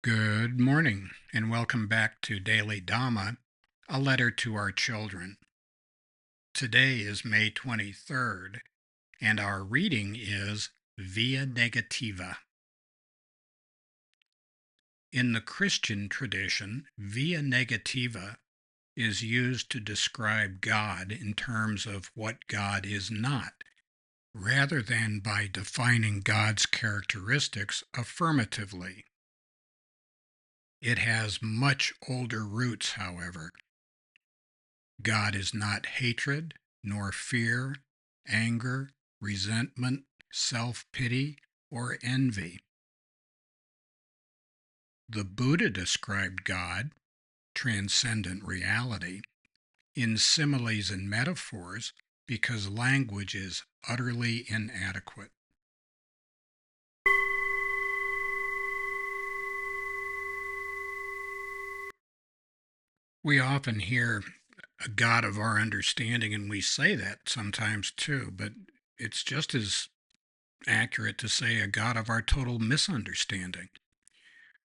Good morning, and welcome back to Daily Dharma, a letter to our children. Today is May 23rd, and our reading is Via Negativa. In the Christian tradition, Via Negativa is used to describe God in terms of what God is not, rather than by defining God's characteristics affirmatively. It has much older roots, however. God is not hatred, nor fear, anger, resentment, self-pity, or envy. The Buddha described God, transcendent reality, in similes and metaphors because language is utterly inadequate. We often hear a God of our understanding, and we say that sometimes too, but it's just as accurate to say a God of our total misunderstanding.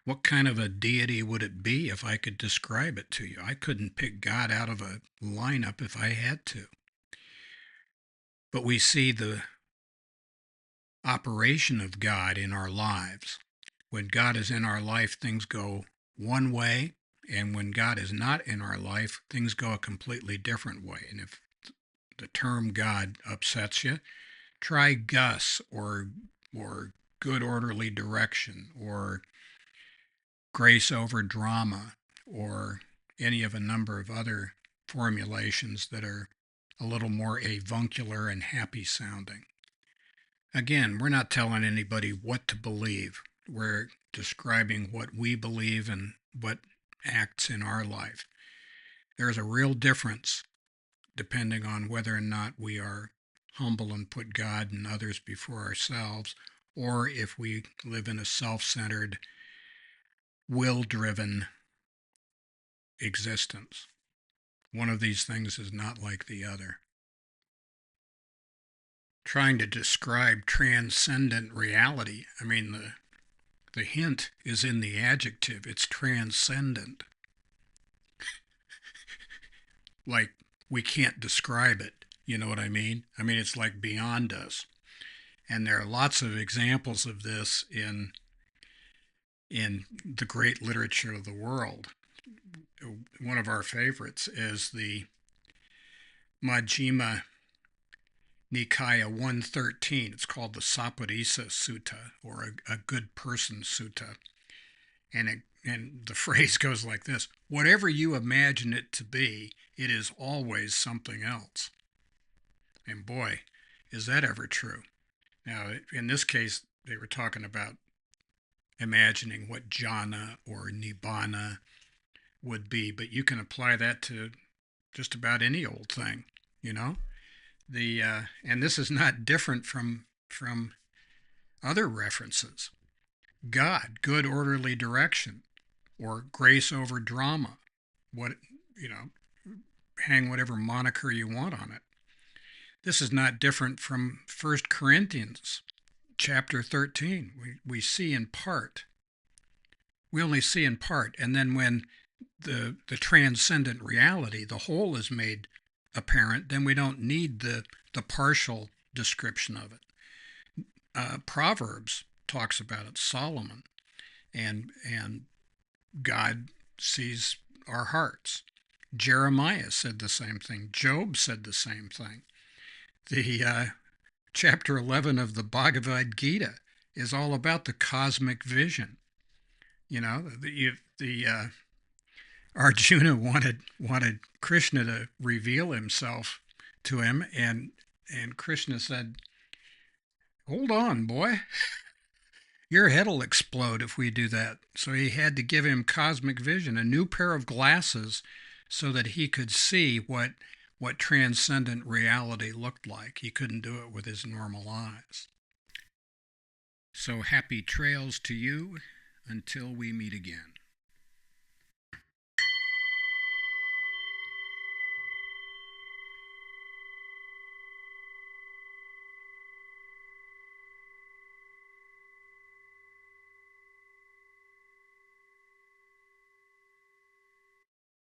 What kind of a deity would it be if I could describe it to you? I couldn't pick God out of a lineup if I had to. But we see the operation of God in our lives. When God is in our life, things go one way, and when God is not in our life, things go a completely different way. And if the term God upsets you, try Gus or good orderly direction or grace over drama or any of a number of other formulations that are a little more avuncular and happy sounding. Again, we're not telling anybody what to believe. We're describing what we believe and what acts in our life. There's a real difference depending on whether or not we are humble and put God and others before ourselves, or if we live in a self-centered, will-driven existence. One of these things is not like the other. Trying to describe transcendent reality, the hint is in the adjective. It's transcendent. Like we can't describe it. You know what I mean? It's like beyond us. And there are lots of examples of this in the great literature of the world. One of our favorites is the Majjhima Nikaya 113. It's called the Saparisa Sutta, or a good person sutta. And the phrase goes like this: whatever you imagine it to be, it is always something else. And boy, is that ever true. Now, in this case, they were talking about imagining what jhana or nibbana would be, but you can apply that to just about any old thing, you know? And this is not different from other references. God, good orderly direction, or grace over drama. What hang whatever moniker you want on it. This is not different from 1 Corinthians chapter 13. We see in part. We only see in part, and then when the transcendent reality, the whole, is made apparent, then we don't need the partial description of it. Proverbs talks about it, Solomon, and God sees our hearts. Jeremiah said the same thing. Job said the same thing. The chapter 11 of the Bhagavad Gita is all about the cosmic vision. The Arjuna wanted Krishna to reveal himself to him, and Krishna said, "Hold on, boy. Your head'll explode if we do that." So he had to give him cosmic vision, a new pair of glasses, so that he could see what transcendent reality looked like. He couldn't do it with his normal eyes. So happy trails to you until we meet again.